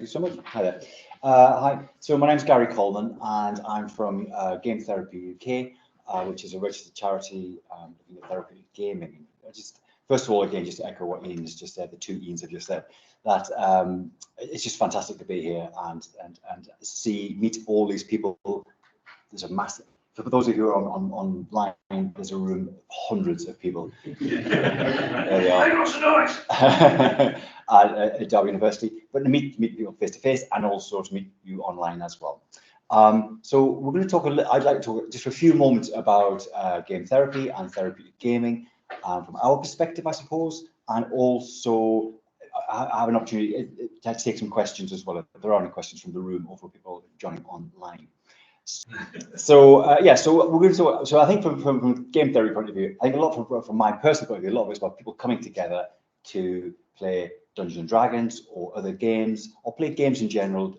you so much. Hi there. Hi. So my name's Gary Colman, and I'm from Game Therapy UK, which is a registered charity looking at therapeutic gaming. First of all, again, just to echo what Ian has just said, the two Ians have just said, that it's just fantastic to be here and meet all these people. There's a massive. So for those of you who are online, there's a room of hundreds of people. There they are. At Derby University, but to meet people face to face and also to meet you online as well. So we're going to talk I'd like to talk just for a few moments about game therapy and therapeutic gaming from our perspective, I suppose, and also I have an opportunity to take some questions as well, if there are any questions from the room or for people joining online. So yeah, so we're going to. So I think from game theory point of view, I think a lot from my personal point of view, a lot of it's about people coming together to play Dungeons and Dragons or other games, or play games in general,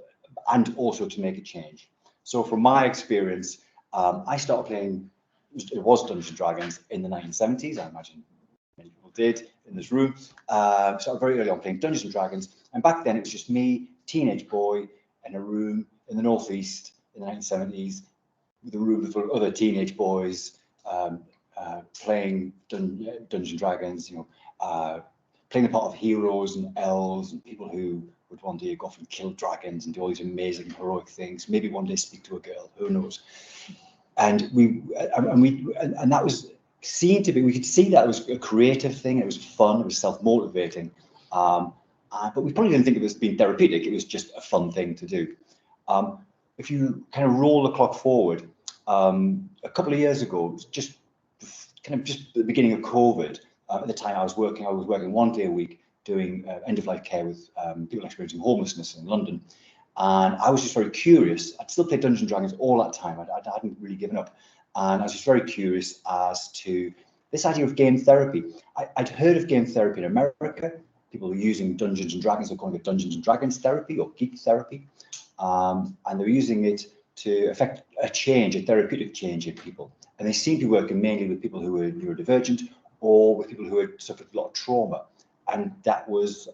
and also to make a change. So from my experience, I started playing. It was Dungeons and Dragons in the 1970s. I imagine many people did in this room. Started very early on playing Dungeons and Dragons, and back then it was just me, teenage boy, in a room in the northeast in the 1970s, with a room full of other teenage boys playing Dungeons and Dragons. You know, playing the part of heroes and elves and people who would one day go off and kill dragons and do all these amazing heroic things. Maybe one day speak to a girl. Who knows? And that was seen to be. We could see that it was a creative thing. It was fun. It was self-motivating. But we probably didn't think it was being therapeutic. It was just a fun thing to do. If you kind of roll the clock forward, a couple of years ago, just at the beginning of COVID, at the time I was working 1 day a week doing end-of-life care with people experiencing homelessness in London. And I was just very curious. I'd still played Dungeons and Dragons all that time. I hadn't really given up. And I was just very curious as to this idea of game therapy. I'd heard of game therapy in America. People were using Dungeons and Dragons, they're calling it Dungeons and Dragons therapy or geek therapy. And they were using it to affect a change, a therapeutic change in people. And they seemed to be working mainly with people who were neurodivergent or with people who had suffered a lot of trauma. And that was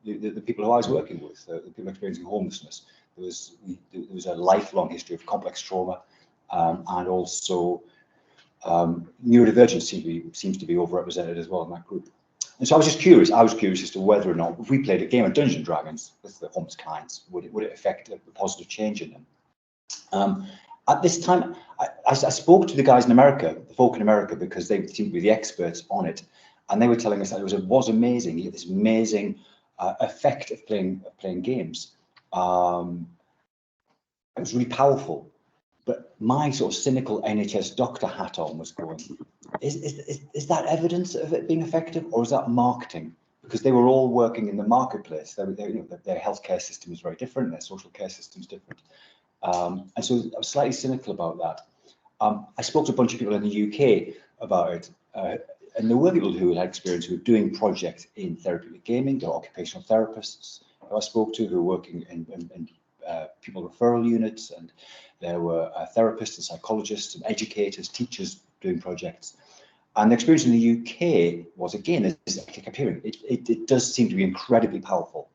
the people who I was working with, the people experiencing homelessness. There was a lifelong history of complex trauma, and also neurodivergence seems to be overrepresented as well in that group. And so I was just curious. I was curious as to whether or not, if we played a game of Dungeons and Dragons with the homeless clients, would it affect a positive change in them? At this time, I spoke to the guys in America, the folk in America, because they seemed to be the experts on it, and they were telling us that it was amazing. You get this amazing effect of playing games. It was really powerful. But my sort of cynical NHS doctor hat on was going, is that evidence of it being effective, or is that marketing? Because they were all working in the marketplace. Their healthcare system is very different, their social care system is different. And so I was slightly cynical about that. I spoke to a bunch of people in the UK about it, and there were people who had experience who were doing projects in therapeutic gaming. There were occupational therapists who I spoke to who were working in people referral units, and there were therapists and psychologists and educators, teachers doing projects. And the experience in the UK was, again, as I kept hearing, it does seem to be incredibly powerful,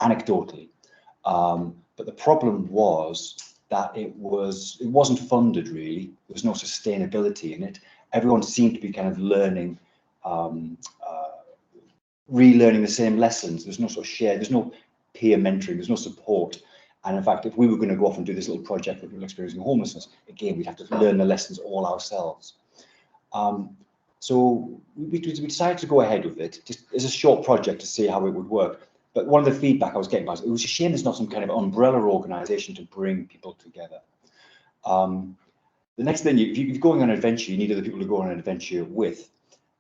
anecdotally. But the problem was that it wasn't funded really. There was no sustainability in it. Everyone seemed to be kind of learning, relearning the same lessons. There's no sort of share, there's no peer mentoring, there's no support. And in fact, if we were going to go off and do this little project with people experiencing homelessness, again, we'd have to learn the lessons all ourselves. So we decided to go ahead with it, just as a short project to see how it would work. But one of the feedback I was getting was, it was a shame there's not some kind of umbrella organisation to bring people together. The next thing, if you're going on an adventure, you need other people to go on an adventure with.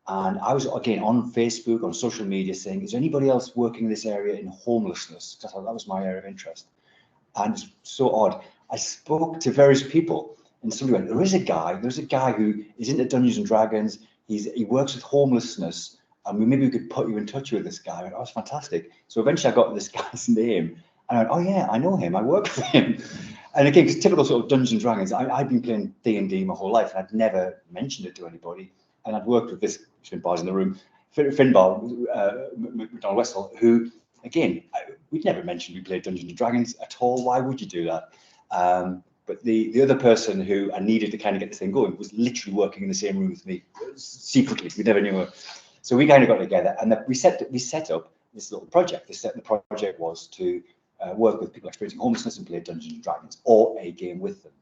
And I was, again, on Facebook, on social media, saying, is there anybody else working in this area in homelessness? Because that was my area of interest. And it's so odd. I spoke to various people, and somebody went, there's a guy who is into Dungeons and Dragons. He works with homelessness, and maybe we could put you in touch with this guy. And that was fantastic. So eventually I got this guy's name, and I went, oh yeah, I know him. I work with him. And again, because typical sort of Dungeons and Dragons, I'd been playing D&D my whole life, and I'd never mentioned it to anybody. And I'd worked with this, Finbar's in the room, Finbar, McDonald Westall, who again, we'd never mentioned we played Dungeons and Dragons at all. Why would you do that? But the other person who I needed to kind of get this thing going was literally working in the same room with me secretly. We never knew her. So we kind of got together, and we set up this little project. The project was to work with people experiencing homelessness and play Dungeons and Dragons or a game with them.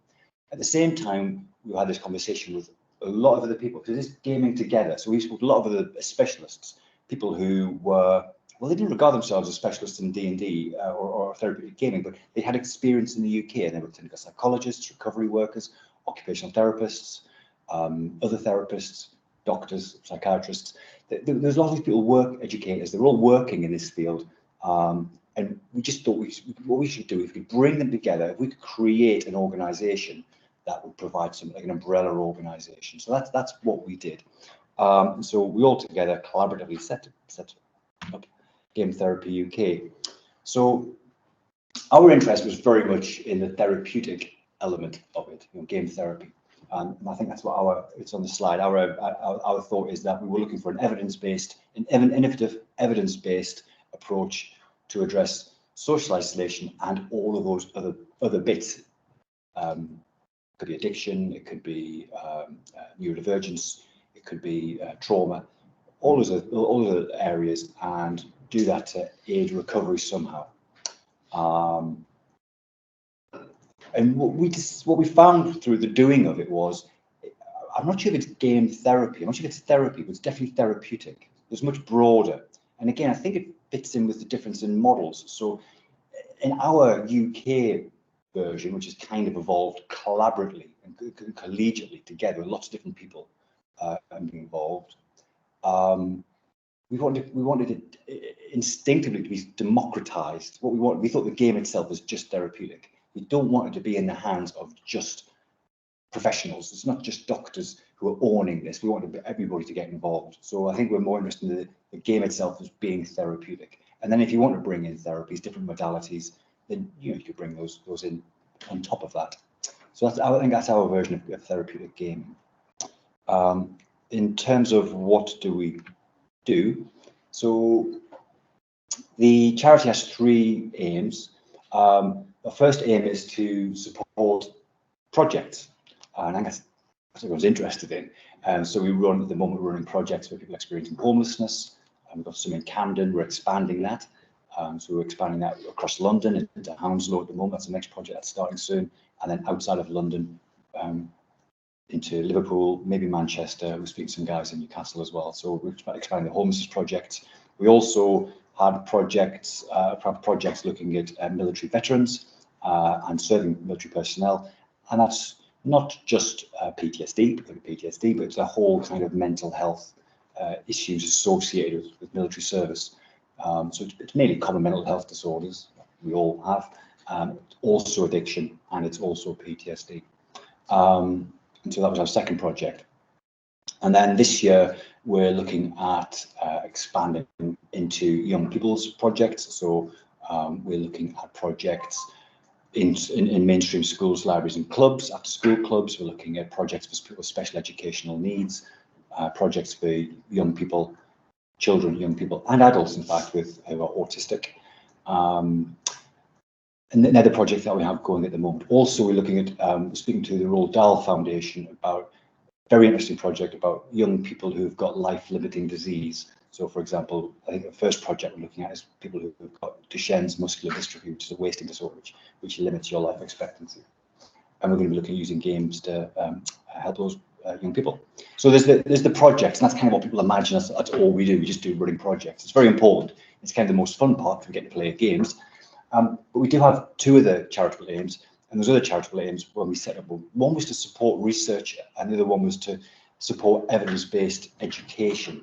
At the same time, we had this conversation with a lot of other people, because it's gaming together. So we spoke to a lot of other specialists, people who were, well, they didn't regard themselves as specialists in D&D or therapeutic gaming, but they had experience in the UK, and they were clinical psychologists, recovery workers, occupational therapists, other therapists, doctors, psychiatrists. There's a lot of these people, educators, they're all working in this field. And we just thought what we should do, if we could bring them together, if we could create an organisation that would provide something like an umbrella organisation. So that's what we did. So we all together collaboratively set up Game Therapy UK. So our interest was very much in the therapeutic element of it, game therapy. And I think that's what it's on the slide. Our thought is that we were looking for an innovative evidence-based approach to address social isolation and all of those other bits. It could be addiction, it could be neurodivergence, it could be trauma, all of the areas, and do that to aid recovery somehow. And what we found through the doing of it was, I'm not sure if it's game therapy, I'm not sure if it's therapy, but it's definitely therapeutic. It's much broader. And again, I think it fits in with the difference in models. So in our UK version, which has kind of evolved collaboratively and collegiately together, lots of different people involved, we wanted it instinctively to be democratized. We thought the game itself was just therapeutic. We don't want it to be in the hands of just professionals. It's not just doctors who are owning this. We want everybody to get involved. So I think we're more interested in the game itself as being therapeutic. And then if you want to bring in therapies, different modalities, then you could bring those in on top of that. So I think that's our version of therapeutic gaming. In terms of what do we do, so the charity has 3 aims. The first aim is to support projects, and I guess that's what everyone's interested in. So we run, at the moment, we're running projects for people experiencing homelessness. We've got some in Camden, we're expanding that. So we're expanding that across London into Hounslow at the moment. That's the next project that's starting soon. And then outside of London, into Liverpool, maybe Manchester. We're speaking to some guys in Newcastle as well. So we're expanding the homelessness project. We also had projects looking at military veterans and serving military personnel. And that's not just PTSD, but it's a whole kind of mental health issues associated with military service. So it's mainly common mental health disorders we all have, also addiction, and it's also PTSD. And so that was our second project. And then this year we're looking at expanding into young people's projects. So we're looking at projects in mainstream schools, libraries and clubs, after school clubs. We're looking at projects for people with special educational needs, projects for young people, children, young people and adults, in fact, who are autistic. And another project that we have going at the moment. Also, we're looking at speaking to the Roald Dahl Foundation about a very interesting project about young people who've got life-limiting disease. So, for example, I think the first project we're looking at is people who've got Duchenne's muscular dystrophy, which is a wasting disorder, which limits your life expectancy. And we're going to be looking at using games to help those young people. So there's the projects, and that's kind of what people imagine us. That's all we do. We just do running projects. It's very important. It's kind of the most fun part. We get to play games. But we do have 2 other charitable aims, and those other charitable aims when we set up, one was to support research and the other one was to support evidence-based education.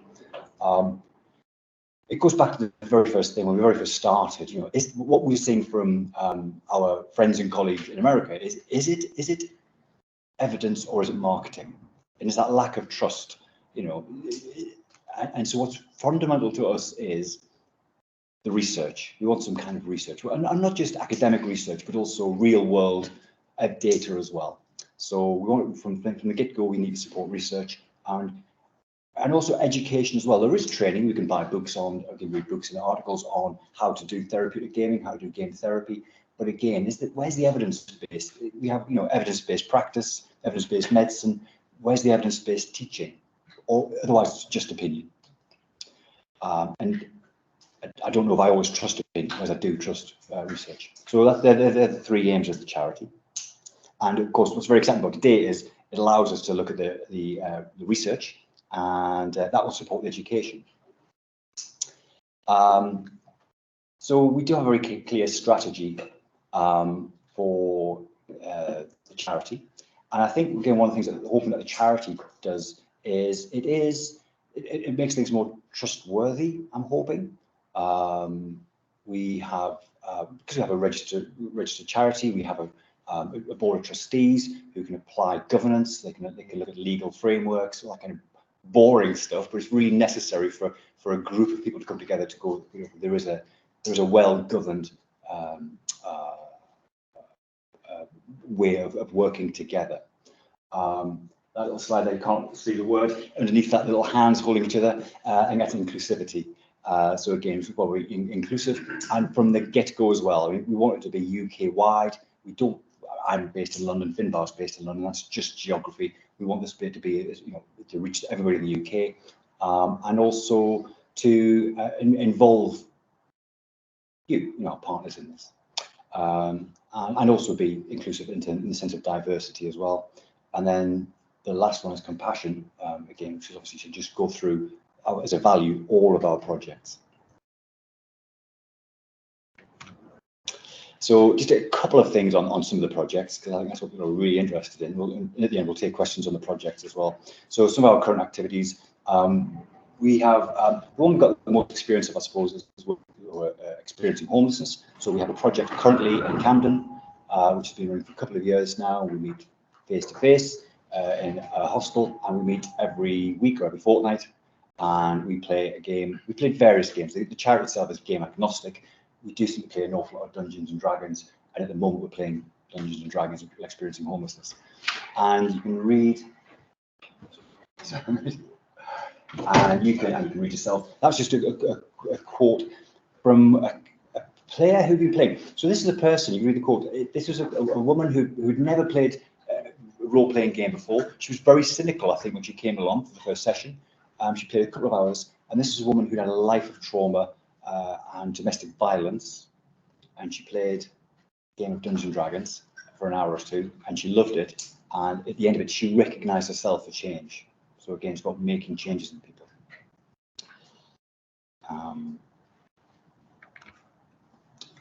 It goes back to the very first thing when we very first started. Is what we're seeing from our friends and colleagues in America is it evidence or is it marketing? And is that lack of trust? And so what's fundamental to us is the research. We want some kind of research, and not just academic research, but also real world data as well. So we want from the get-go, we need to support research, and And also education as well. There is training. We can buy books on, I can read books and articles on how to do therapeutic gaming, how to do game therapy. But again, where's the evidence base? We have, evidence-based practice, evidence-based medicine. Where's the evidence-based teaching? Or otherwise, it's just opinion. And I don't know if I always trust opinion, as I do trust research. So they're the three aims of the charity. And of course, what's very exciting about today is it allows us to look at the research, and that will support the education. So we do have a very clear strategy for the charity. And I think, again, one of the things that hoping that the charity does is it makes things more trustworthy, I'm hoping. We have, because we have a registered charity, we have a board of trustees who can apply governance, they can look at legal frameworks, all that kind of boring stuff, but it's really necessary for a group of people to come together to go, there is a well-governed way of working together. That little slide there, you can't see the word, underneath that little hands holding each other, and that's inclusivity. So again, it's probably inclusive, and from the get-go as well. I mean, we want it to be UK-wide. We don't. I'm based in London. Finbar's based in London. That's just geography. We want this bit to be, to reach everybody in the UK, and also to involve our partners in this, and also be inclusive in the sense of diversity as well. And then the last one is compassion, again, which is obviously should just go through as a value all of our projects. So just a couple of things on some of the projects, because I think that's what people are really interested in. And at the end, we'll take questions on the projects as well. So some of our current activities, we have, the one we've got the most experience of, I suppose, is we're experiencing homelessness. So we have a project currently in Camden, which has been running for a couple of years now. We meet face-to-face in a hostel, and we meet every week or every fortnight, and we play a game. We played various games. The charity itself is game agnostic. We do seem to play an awful lot of Dungeons and Dragons, and at the moment we're playing Dungeons and Dragons and experiencing homelessness. And you can read, and you can read yourself. That's just a quote from a player who'd been playing. So this is a person, you can read the quote. This was a woman who'd never played a role-playing game before. She was very cynical, I think, when she came along for the first session. She played a couple of hours, and this is a woman who'd had a life of trauma and domestic violence, and she played a game of Dungeons and Dragons for an hour or two, and she loved it. And at the end of it, she recognised herself for change. So again, it's about making changes in people.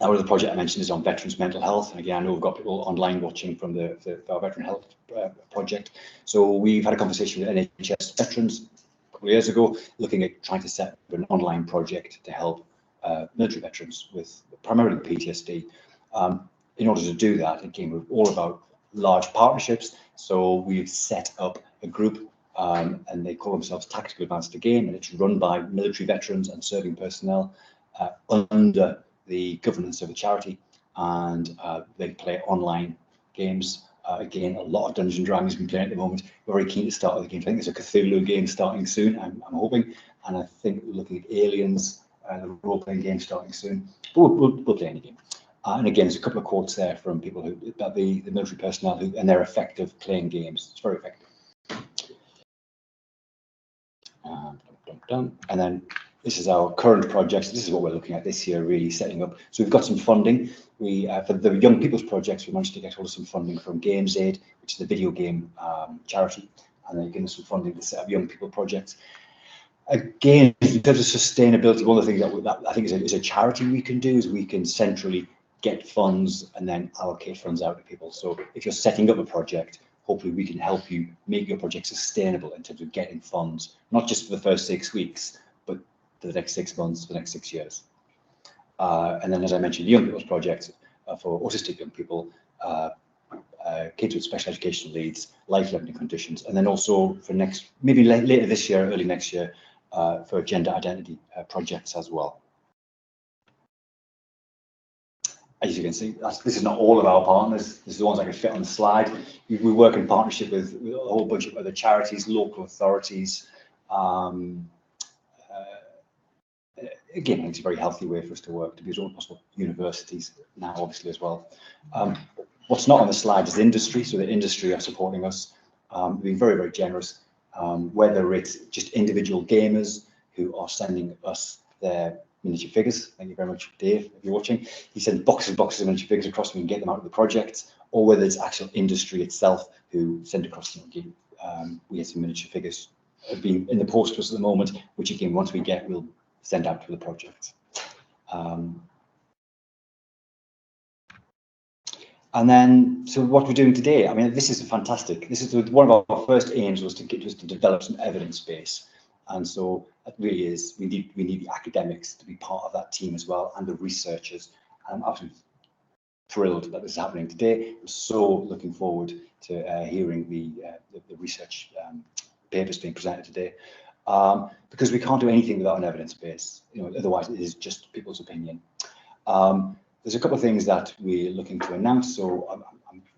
That was the project I mentioned is on veterans' mental health. And again, I know we've got people online watching from our veteran health project. So we've had a conversation with NHS veterans a couple of years ago, looking at trying to set up an online project to help military veterans with primarily PTSD. In order to do that, again, we're all about large partnerships. So we've set up a group, and they call themselves Tactical Advanced Game, and it's run by military veterans and serving personnel under the governance of a charity, and they play online games. Again, a lot of Dungeons and Dragons been playing at the moment. We're very keen to start with the game. I think there's a Cthulhu game starting soon, I'm hoping, and I think we're looking at Aliens, the role-playing game starting soon. But we'll play any game. And again, there's a couple of quotes there from people about the military personnel and they're effective playing games. It's very effective. And then this is our current project. This is what we're looking at this year, really setting up. So we've got some funding. We for the young people's projects, we managed to get hold of some funding from Games Aid, which is the video game charity, and they're giving us some funding to set up young people projects. Again, in terms of sustainability, one of the things that I think is a charity we can do is we can centrally get funds and then allocate funds out to people. So if you're setting up a project, hopefully we can help you make your project sustainable in terms of getting funds, not just for the first 6 weeks, but for the next 6 months, for the next 6 years. And then, as I mentioned, the young people's project for autistic young people, kids with special educational needs, life-limiting conditions, and then also for maybe later this year, early next year, for gender identity projects as well. As you can see, this is not all of our partners. This is the ones I can fit on the slide. We work in partnership with a whole bunch of other charities, local authorities, Again, I think it's a very healthy way for us to work, to be as open as possible. Universities now, obviously, as well. What's not on the slide is the industry. So the industry are supporting us, being very, very generous, whether it's just individual gamers who are sending us their miniature figures. Thank you very much, Dave, if you're watching. He sends boxes and boxes of miniature figures across, we can get them out of the project, or whether it's actual industry itself who send across, we get some miniature figures being in the post to us at the moment, which again, once we get, we'll send out to the project. And then, so what we're doing today, I mean, this is fantastic. This is one of our first aims was to develop some evidence base. And so it really is, we need the academics to be part of that team as well, and the researchers. I'm absolutely thrilled that this is happening today. I'm so looking forward to hearing the research papers being presented today. Because we can't do anything without an evidence base, otherwise it is just people's opinion. There's a couple of things that we're looking to announce, so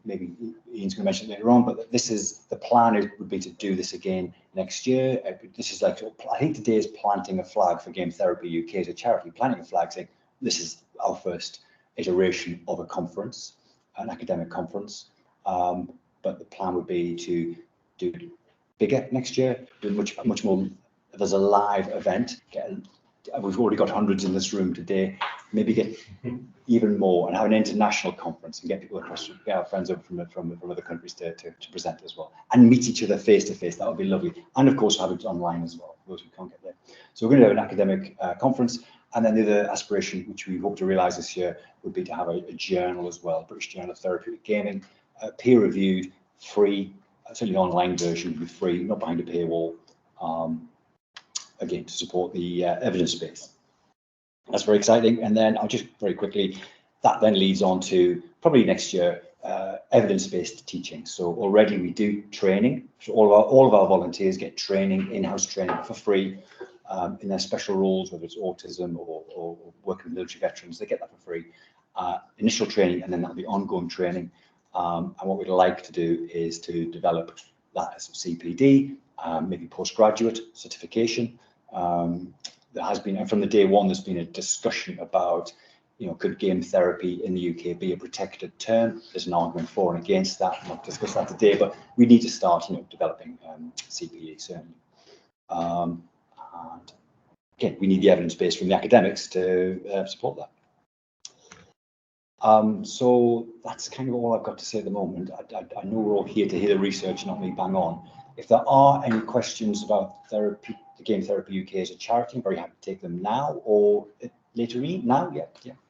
maybe Ian's going to mention it later on, but this is the plan would be to do this again next year. This is like, I think today is planting a flag for Game Therapy UK as a charity, planting a flag saying this is our first iteration of a conference, an academic conference, but the plan would be to do bigger next year, do much more. There's a live event. We've already got hundreds in this room today. Maybe get even more and have an international conference and get people across, get our friends over from other countries to present as well, and meet each other face to face. That would be lovely. And of course, have it online as well for those who can't get there. So we're going to have an academic conference, and then the other aspiration, which we hope to realise this year, would be to have a journal as well, British Journal of Therapeutic Gaming, peer-reviewed, free. Certainly, online version would be free, not behind a paywall. Again, to support the evidence base. That's very exciting. And then I'll just very quickly, that then leads on to probably next year, evidence-based teaching. So already we do training. So all of our volunteers get training, in-house training for free in their special roles, whether it's autism or working with military veterans, they get that for free. Initial training, and then that'll be ongoing training. And what we'd like to do is to develop that as a CPD, maybe postgraduate certification. There has been, and from the day one, there's been a discussion about, could game therapy in the UK be a protected term? There's an argument for and against that. I'll not discuss that today, but we need to start, developing CPD certainly. And again, we need the evidence base from the academics to support that. So that's kind of all I've got to say at the moment. I know we're all here to hear the research, not me bang on. If there are any questions about the Game Therapy UK as a charity, I'm very happy to take them now or later. Now, yeah.